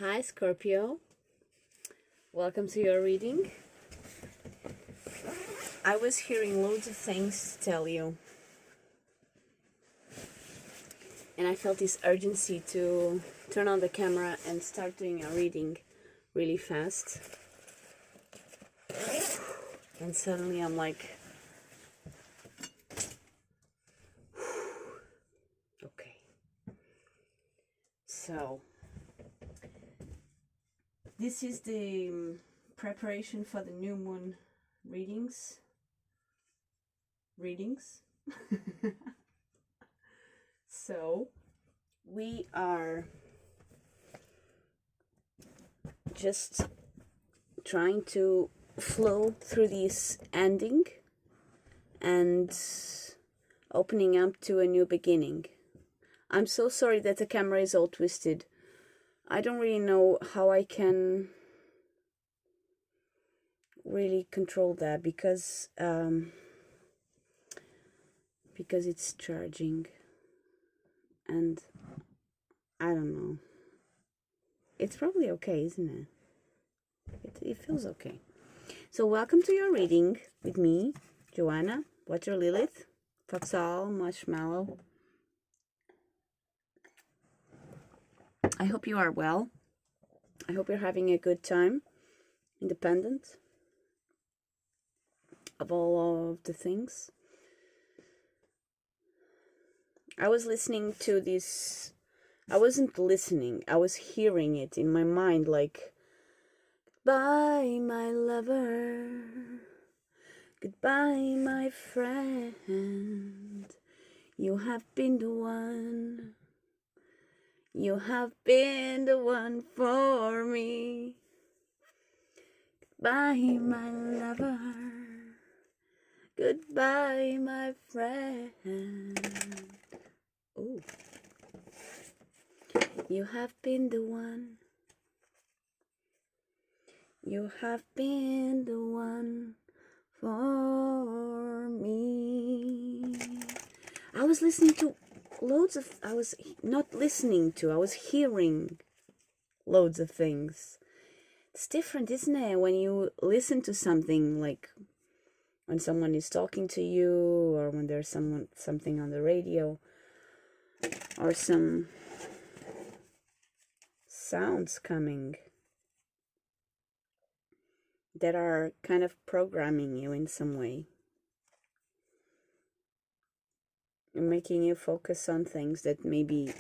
Hi Scorpio, welcome to your reading. I was hearing loads of things to tell you, and I felt this urgency to turn on the camera and start doing a reading really fast. And suddenly I'm like, okay. So, this is the preparation for the new moon readings. So, we are just trying to flow through this ending and opening up to a new beginning. I'm so sorry that the camera is all twisted. I don't really know how I can really control that because it's charging, and I don't know. It's probably okay, isn't it? It feels okay. So welcome to your reading with me, Joanna, Water Lilith, Foxal, Marshmallow. I hope you are well. I hope you're having a good time, independent of all of the things. I was listening to this. I wasn't listening. I was hearing it in my mind like, goodbye, my lover. Goodbye, my friend. You have been the one. You have been the one for me. Goodbye, my lover. Goodbye, my friend. Ooh. You have been the one. You have been the one for me. I was listening to loads of, I was not listening to, I was hearing loads of things. It's different, isn't it? When you listen to something, like when someone is talking to you, or when there's something on the radio, or some sounds coming that are kind of programming you in some way, and making you focus on things that maybe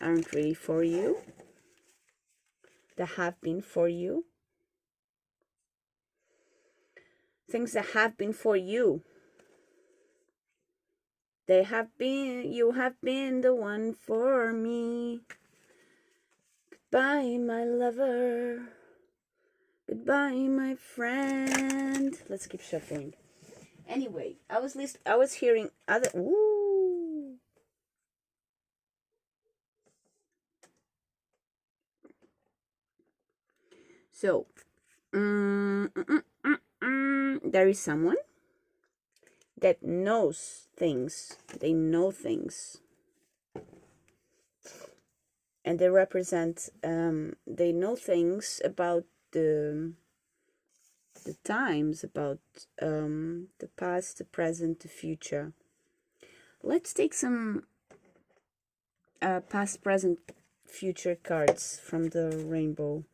aren't really for you, that have been for you. Things that have been for you. They have been, you have been the one for me. Goodbye, my lover. Goodbye, my friend. Let's keep shuffling. Anyway, I was hearing other. Ooh. So, there is someone that knows things. They know things, and they represent. They know things about the times, about the past, the present, the future. Let's take some past, present, future cards from the rainbow.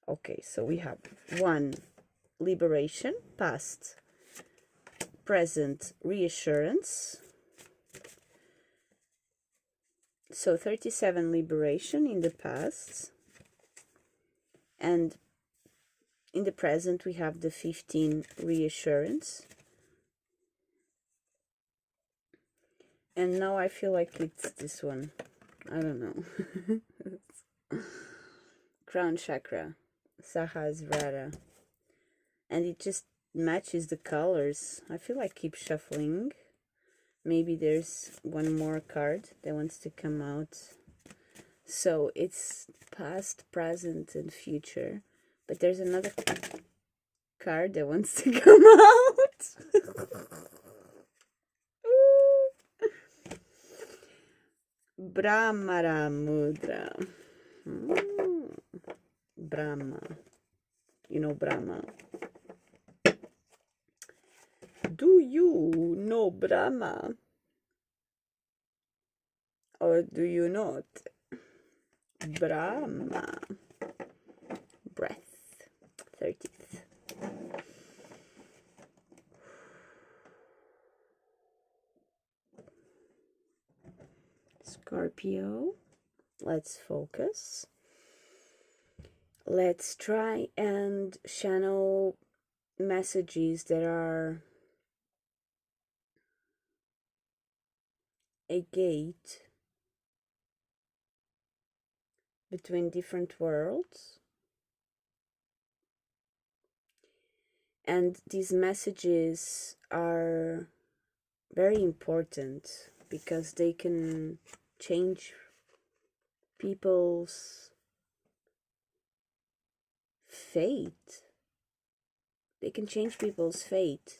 Okay, so we have 1, liberation, past, present, reassurance. So 37, liberation in the past, and in the present we have the 15, reassurance. And now I feel like it's this one. I don't know. Crown chakra, Sahasrara. And it just matches the colors. I feel like keep shuffling. Maybe there's one more card that wants to come out. So it's past, present, and future. But there's another card that wants to come out. Brahmara Mudra. Brahma. You know Brahma. Do you know Brahma? Or do you not? Brahma. Breath. 30th. Scorpio. Let's focus. Let's try and channel messages that are a gate between different worlds. And these messages are very important because they can change people's fate. They can change people's fate.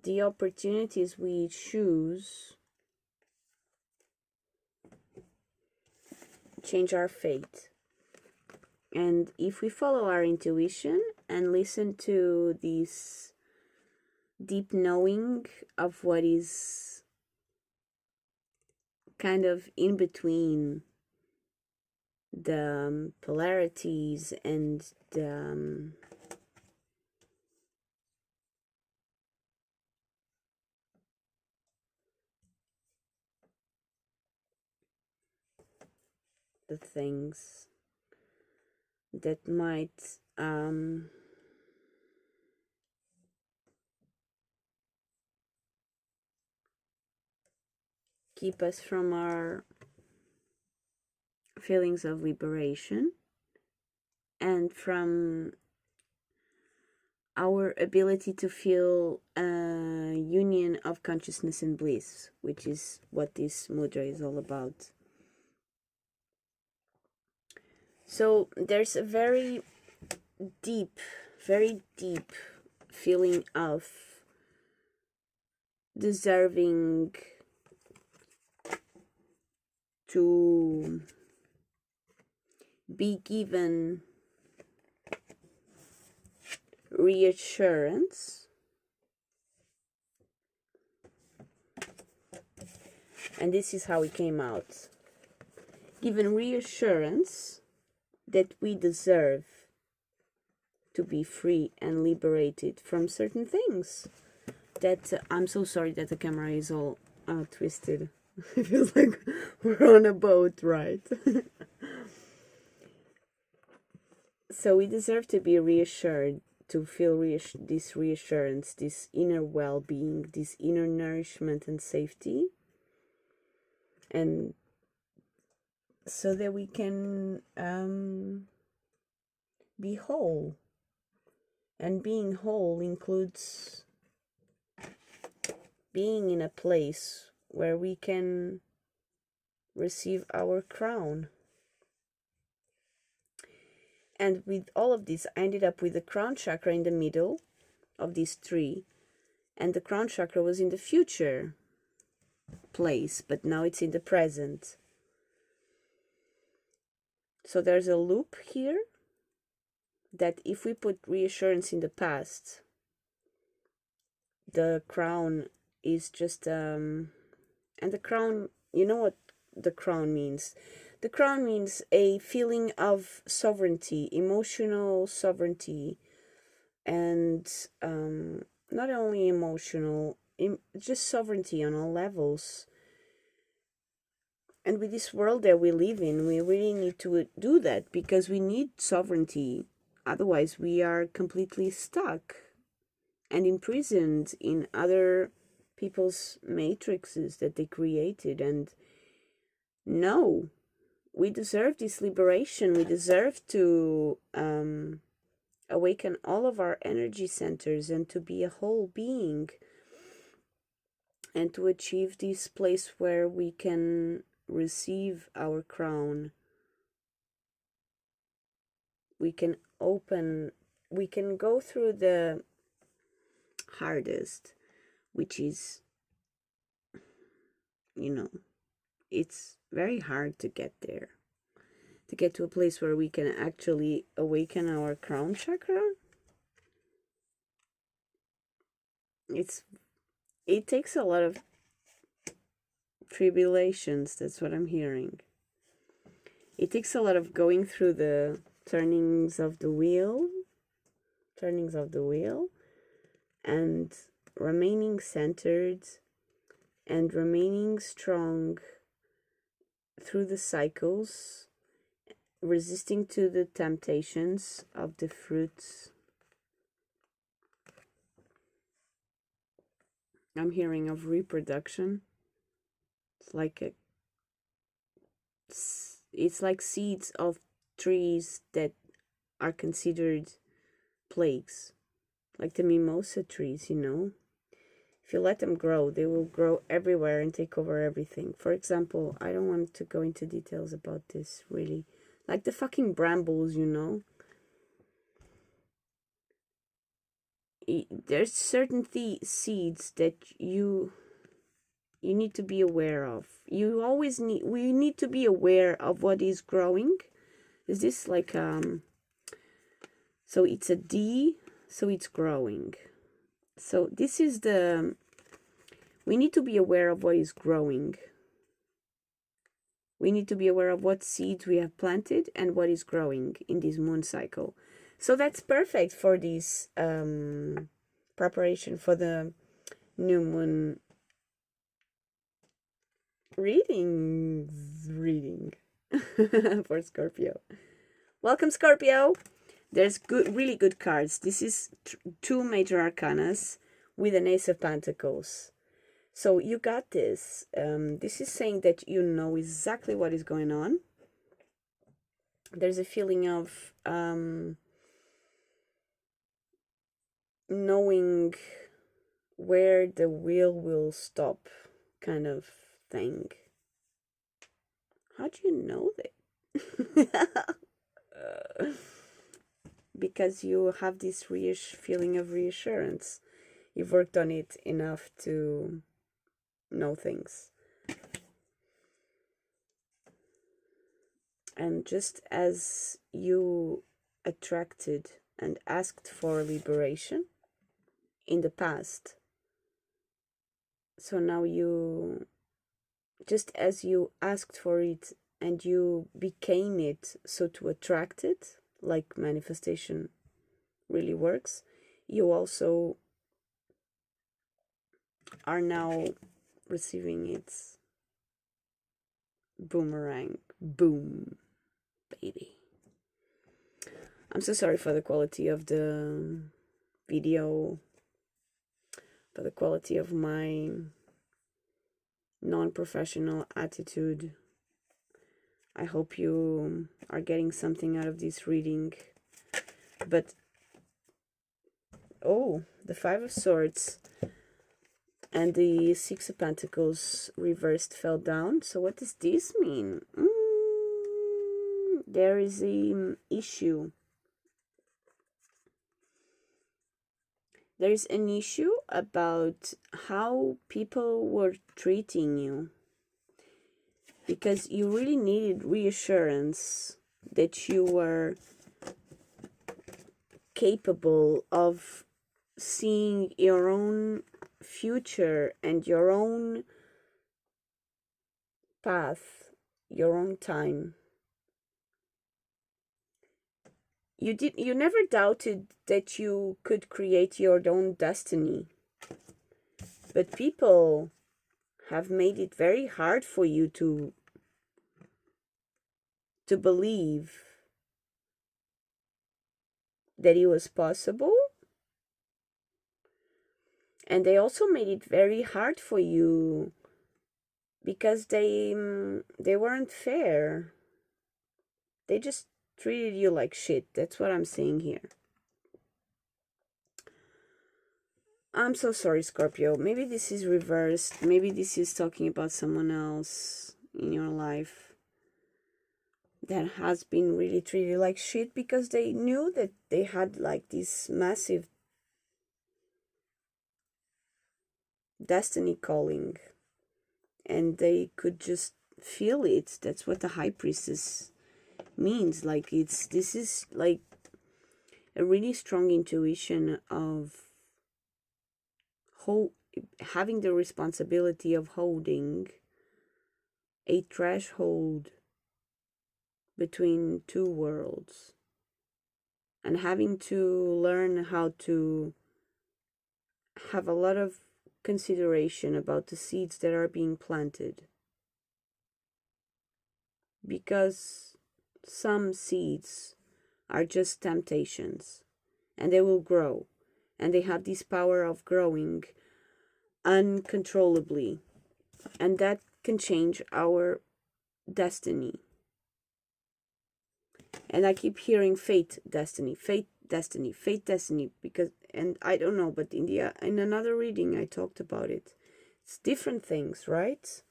The opportunities we choose change our fate. And if we follow our intuition and listen to this deep knowing of what is kind of in between the polarities and the things that might keep us from our feelings of liberation and from our ability to feel a union of consciousness and bliss, which is what this mudra is all about. So there's a very deep feeling of deserving to be given reassurance, and this is how it came out. Given reassurance that we deserve to be free and liberated from certain things. That I'm so sorry that the camera is all twisted. It feels like we're on a boat, right? So we deserve to be reassured, to feel this reassurance, this inner well-being, this inner nourishment and safety, and so that we can be whole. And being whole includes being in a place where we can receive our crown. And with all of this, I ended up with the crown chakra in the middle of these three, and the crown chakra was in the future place, but now it's in the present. So there's a loop here that if we put reassurance in the past, the crown is just and the crown, you know what the crown means? The crown means a feeling of sovereignty, emotional sovereignty, and not only emotional, just sovereignty on all levels. And with this world that we live in, we really need to do that because we need sovereignty. Otherwise, we are completely stuck and imprisoned in other people's matrices that they created. And no, we deserve this liberation. We deserve to awaken all of our energy centers and to be a whole being and to achieve this place where we can receive our crown. We can go through the hardest, which is, it's very hard to get there, to get to a place where we can actually awaken our crown chakra. It takes a lot of tribulations. That's what I'm hearing. It takes a lot of going through the turnings of the wheel, and remaining centered and remaining strong through the cycles, resisting to the temptations of the fruits. I'm hearing of reproduction. It's like seeds of trees that are considered plagues, like the mimosa trees, you know. If you let them grow, they will grow everywhere and take over everything. For example, I don't want to go into details about this, really. Like the fucking brambles, you know. There's certain seeds that you need to be aware of. We need to be aware of what is growing. Is this like so it's a D, so it's growing. So this is we need to be aware of what is growing. We need to be aware of what seeds we have planted and what is growing in this moon cycle. So that's perfect for this preparation for the new moon reading for Scorpio. Welcome, Scorpio. There's really good cards. This is two major arcanas with an Ace of Pentacles. So you got this. This is saying that you know exactly what is going on. There's a feeling of knowing where the wheel will stop, kind of thing. How do you know that? Because you have this feeling of reassurance. You've worked on it enough to know things. And just as you attracted and asked for liberation in the past, so now just as you asked for it and you became it, so to attract it, like manifestation really works, you also are now receiving its boomerang. Boom, baby. I'm so sorry for the quality of the video, for the quality of my non-professional attitude. I hope you are getting something out of this reading. But oh, the Five of Swords and the Six of Pentacles reversed fell down. So what does this mean? There is an issue. There's an issue about how people were treating you, because you really needed reassurance that you were capable of seeing your own future and your own path, your own time. You never doubted that you could create your own destiny, but people have made it very hard for you to believe that it was possible. And they also made it very hard for you because they weren't fair. They just treated you like shit. That's what I'm saying here. I'm so sorry, Scorpio. Maybe this is reversed. Maybe this is talking about someone else in your life that has been really treated like shit because they knew that they had like this massive destiny calling and they could just feel it. That's what the High Priestess means. Like this is like a really strong intuition of having the responsibility of holding a threshold between two worlds, and having to learn how to have a lot of consideration about the seeds that are being planted, because some seeds are just temptations and they will grow, and they have this power of growing uncontrollably, and that can change our destiny. And I keep hearing fate, destiny, fate, destiny, fate, destiny, because, and I don't know, but in another reading I talked about it. It's different things, right?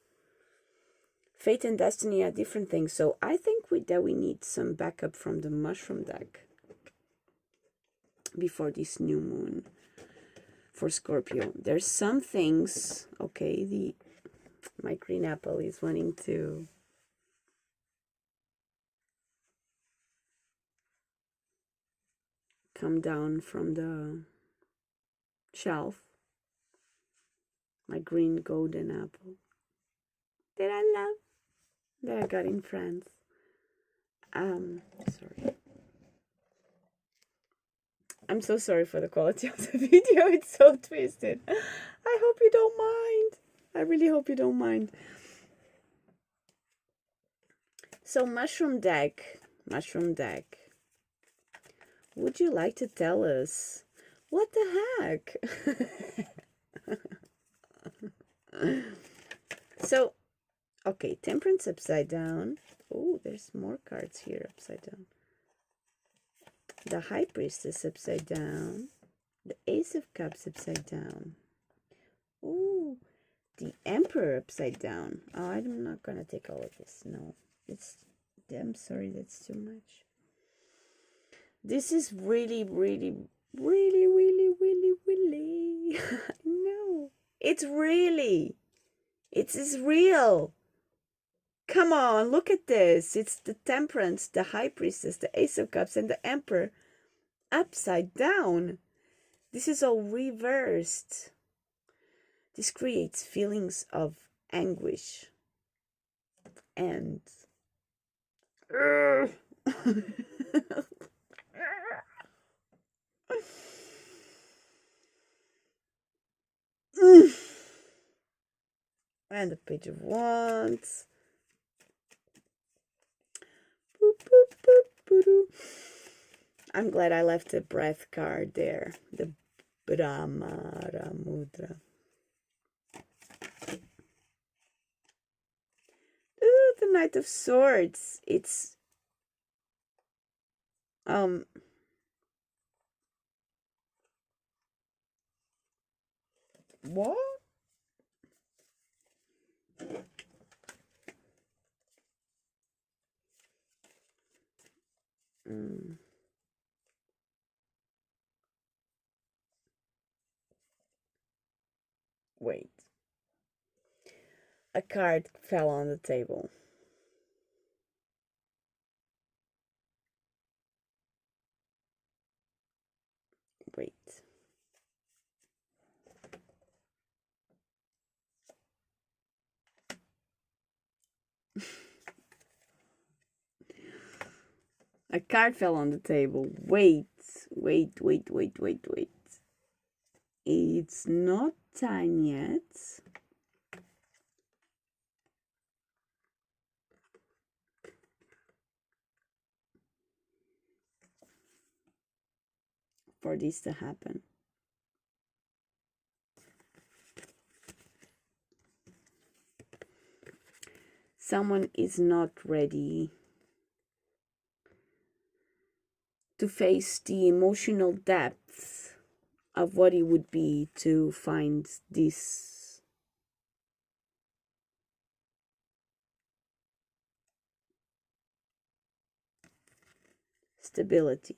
Fate and destiny are different things. So I think that we need some backup from the mushroom deck before this new moon for Scorpio. There's some things, okay, my green apple is wanting to come down from the shelf. My green golden apple that I love, that I got in France. Sorry. I'm so sorry for the quality of the video. It's so twisted. I hope you don't mind. I really hope you don't mind. So mushroom deck. Would you like to tell us what the heck? So, okay, Temperance upside down. Oh, there's more cards here upside down. The High Priestess upside down. The Ace of Cups upside down. Ooh, the Emperor upside down. Oh, I'm not gonna take all of this. No, I'm sorry, that's too much. This is really, really, really, really, really, really. No, it's real. Come on, look at this. It's the Temperance, the High Priestess, the Ace of Cups, and the Emperor upside down. This is all reversed. This creates feelings of anguish and and the Page of Wands. I'm glad I left the breath card there. The Brahmara Mudra. Ooh, the Knight of Swords. It's what? Wait. A card fell on the table. Wait. A card fell on the table. Wait. It's not time yet. For this to happen. Someone is not ready to face the emotional depth of what it would be to find this stability.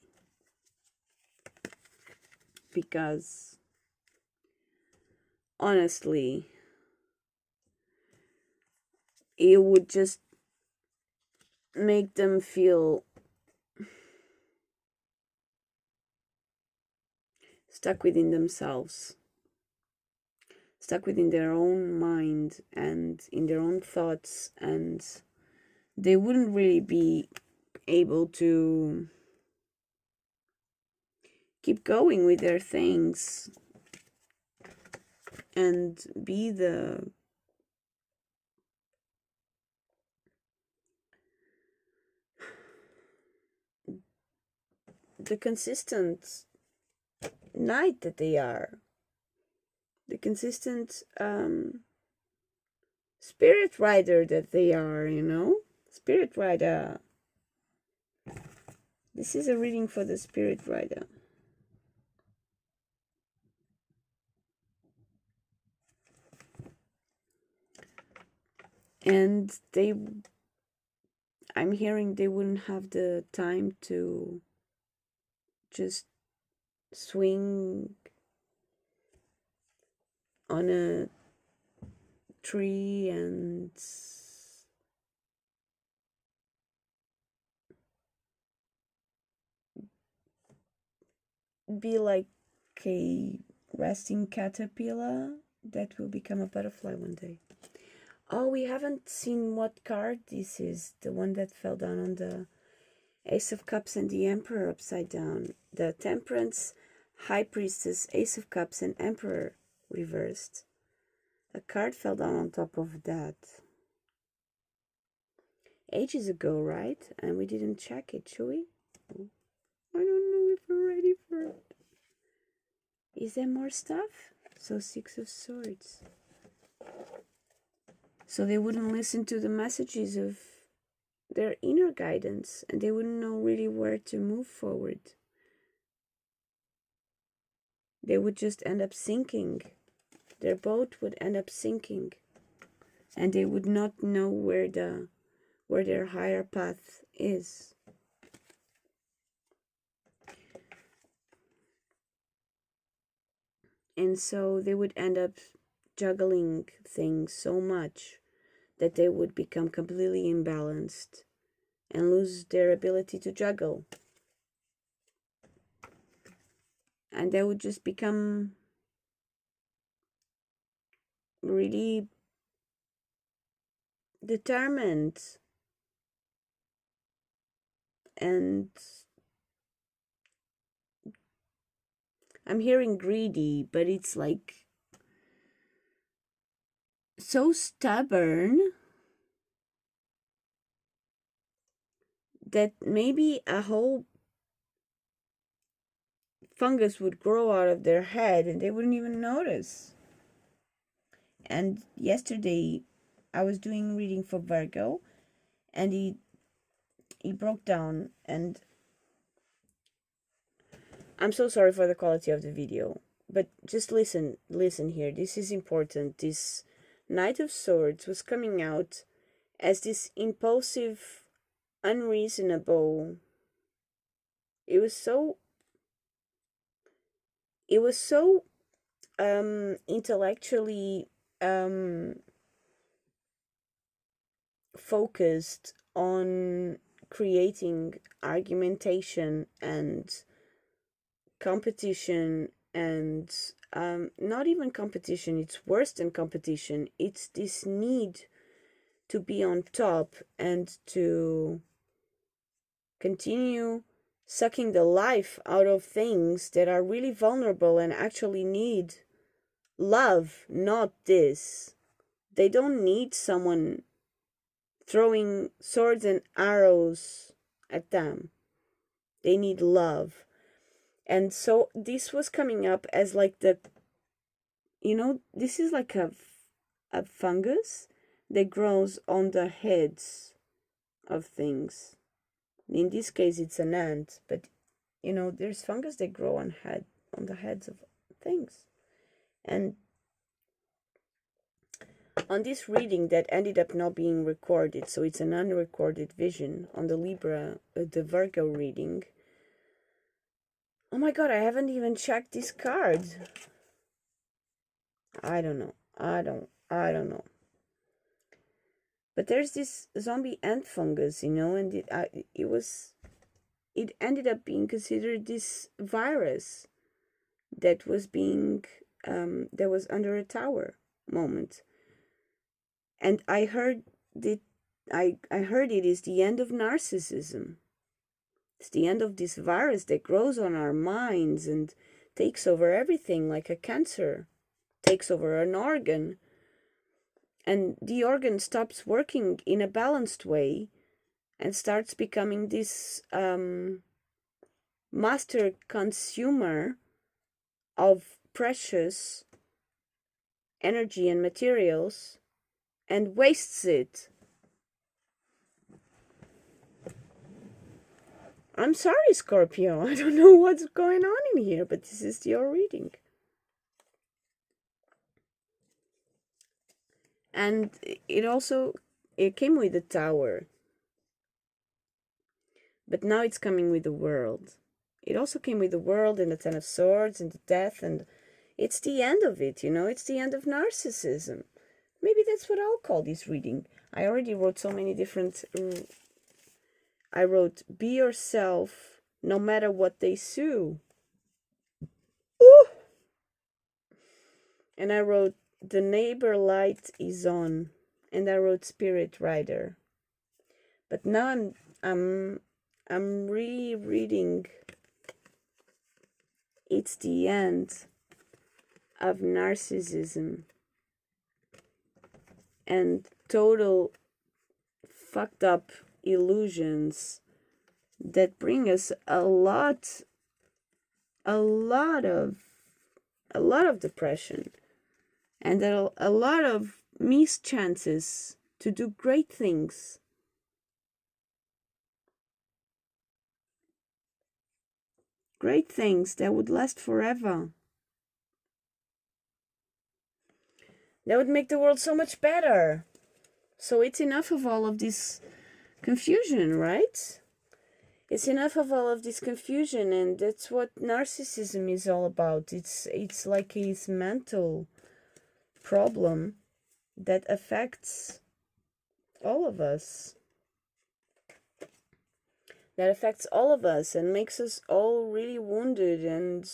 Because honestly, it would just make them feel stuck within themselves, stuck within their own mind and in their own thoughts, and they wouldn't really be able to keep going with their things and be the consistent knight that they are, the consistent spirit rider that they are, you know? Spirit rider. This is a reading for the spirit rider. And I'm hearing they wouldn't have the time to just swing on a tree and be like a resting caterpillar that will become a butterfly one day. Oh, we haven't seen what card this is. The one that fell down on the Ace of Cups and the Emperor upside down. The Temperance, High Priestess, Ace of Cups, and Emperor reversed. A card fell down on top of that. Ages ago, right? And we didn't check it, should we? I don't know if we're ready for it. Is there more stuff? So 6 of Swords. So they wouldn't listen to the messages of their inner guidance, and they wouldn't know really where to move forward. They would just end up sinking. Their boat would end up sinking, and they would not know where their higher path is. And so they would end up juggling things so much that they would become completely imbalanced and lose their ability to juggle. And they would just become really determined and I'm hearing greedy, but it's like so stubborn that maybe a whole fungus would grow out of their head and they wouldn't even notice. And yesterday I was doing reading for Virgo, and he broke down, and I'm so sorry for the quality of the video, but just listen here. This is important. This Knight of Swords was coming out as this impulsive, unreasonable. It was so intellectually focused on creating argumentation and competition, and not even competition, it's worse than competition. It's this need to be on top and to continue sucking the life out of things that are really vulnerable and actually need love, not this. They don't need someone throwing swords and arrows at them. They need love. And so this was coming up as like this is like a fungus that grows on the heads of things. In this case, it's an ant, but there's fungus that grow on the heads of things. And on this reading that ended up not being recorded, so it's an unrecorded vision on the the Virgo reading. Oh my god, I haven't even checked this card. I don't know. But But there's this zombie ant fungus, you know, and it ended up being considered this virus that was being that was under a tower moment. And I heard that I heard it is the end of narcissism. It's the end of this virus that grows on our minds and takes over everything like a cancer, takes over an organ. And the organ stops working in a balanced way and starts becoming this master consumer of precious energy and materials and wastes it. I'm sorry, Scorpio. I don't know what's going on in here, but this is your reading. And it came with the tower. But now it's coming with the world. It also came with the world and the Ten of Swords and the death, and it's the end of it, you know? It's the end of narcissism. Maybe that's what I'll call this reading. I already wrote so many different... I wrote, be yourself no matter what they sue. Ooh! And I wrote, the neighbor light is on. And I wrote, spirit rider. But now I'm rereading, it's the end of narcissism and total fucked up illusions that bring us a lot of depression and a lot of missed chances to do great things. Great things that would last forever. That would make the world so much better. So it's enough of all of this confusion, right? It's enough of all of this confusion, and that's what narcissism is all about. It's like his mental problem that affects all of us. That affects all of us and makes us all really wounded and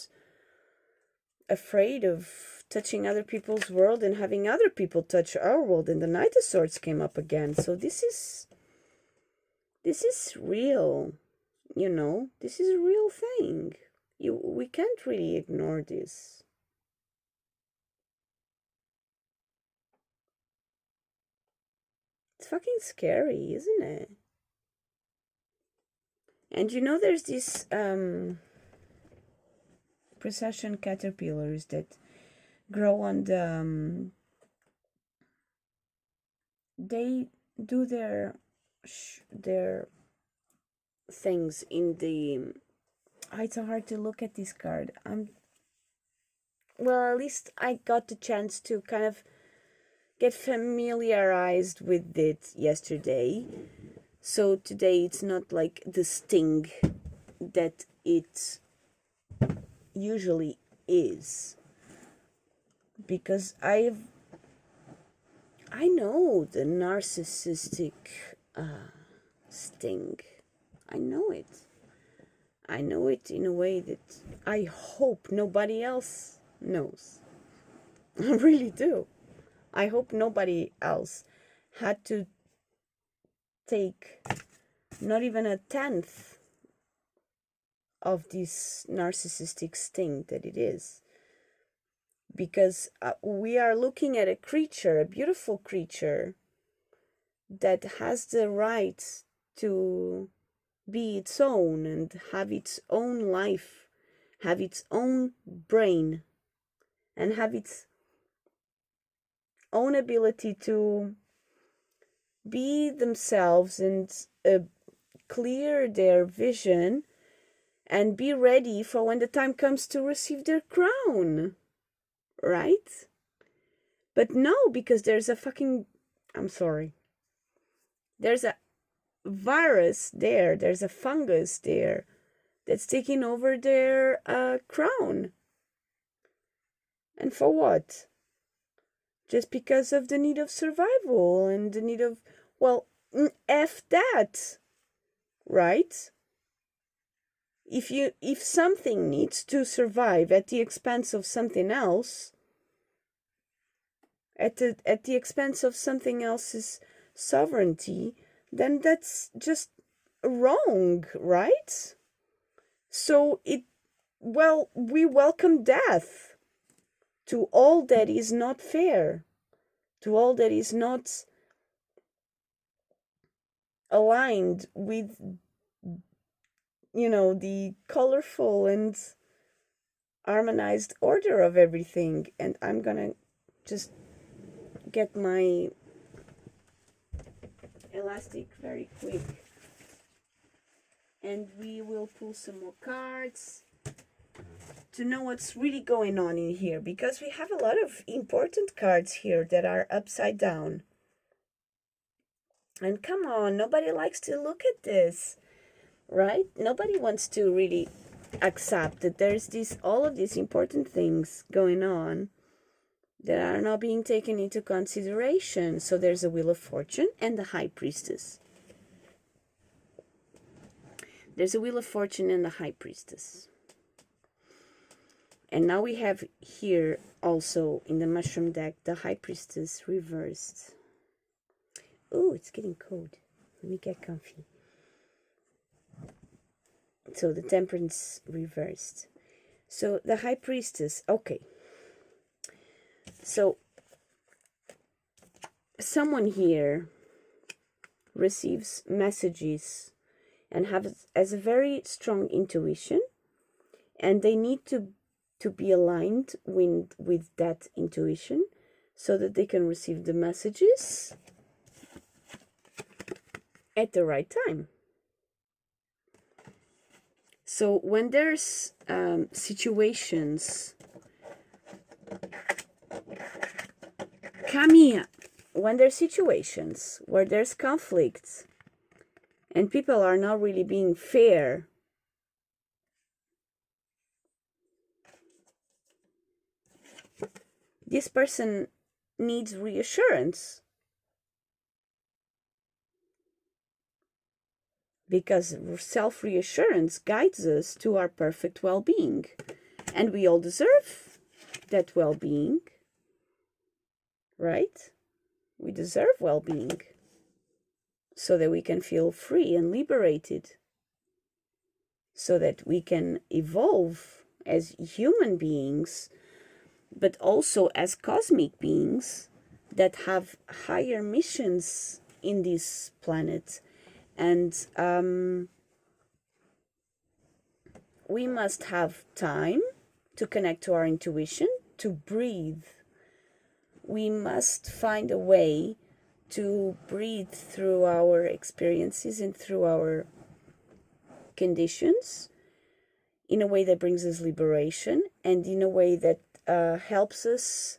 afraid of touching other people's world and having other people touch our world. And the Knight of Swords came up again. So this is real, you know. This is a real thing. We can't really ignore this. It's fucking scary, isn't it? And you know, there's this procession caterpillars that grow on the they do their things in the it's hard to look at this card. Well, at least I got the chance to kind of get familiarized with it yesterday. So today it's not like the sting that it usually is. Because I know the narcissistic sting. I know it. I know it in a way that I hope nobody else knows. I really do. I hope nobody else had to take not even a tenth of this narcissistic sting that it is. Because we are looking at a creature, a beautiful creature, that has the right to be its own and have its own life, have its own brain, and have its own ability to be themselves and clear their vision and be ready for when the time comes to receive their crown. Right? But no, because there's a fucking... I'm sorry. There's a virus there. There's a fungus there that's taking over their crown. And for what? Just because of the need of survival and the need of Well, F that, right? If something needs to survive at the expense of something else, at the expense of something else's sovereignty, then that's just wrong, right? So we welcome death to all that is not fair, to all that is not aligned with, the colorful and harmonized order of everything. And I'm gonna just get my elastic very quick, and we will pull some more cards to know what's really going on in here, because we have a lot of important cards here that are upside down. And come on, nobody likes to look at this, right? Nobody wants to really accept that there's all of these important things going on that are not being taken into consideration. So there's a Wheel of Fortune and the High Priestess. There's a Wheel of Fortune and the High Priestess. And now we have here also in the Mushroom deck the High Priestess reversed. Oh, it's getting cold. Let me get comfy. So the Temperance reversed. So the High Priestess, okay. So someone here receives messages and has a very strong intuition, and they need to be aligned with that intuition so that they can receive the messages at the right time. So when there's situations, Camilla, when there's situations where there's conflicts and people are not really being fair, this person needs reassurance, because self-reassurance guides us to our perfect well-being, and we all deserve that well-being, right? We deserve well-being so that we can feel free and liberated, so that we can evolve as human beings, but also as cosmic beings that have higher missions in this planet. And we must have time to connect to our intuition, to breathe. We must find a way to breathe through our experiences and through our conditions in a way that brings us liberation, and in a way that helps us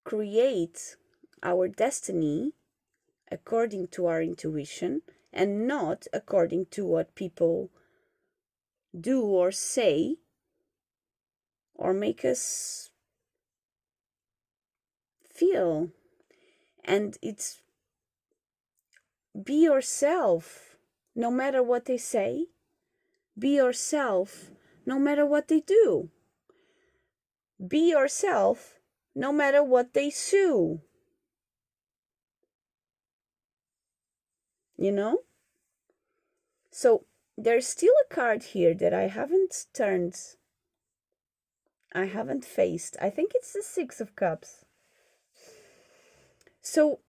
create our destiny according to our intuition, and not according to what people do or say or make us feel. And it's be yourself no matter what they say. Be yourself no matter what they do. Be yourself no matter what they sue. You know? So there's still a card here that I haven't turned. I haven't faced. I think it's the Six of Cups. So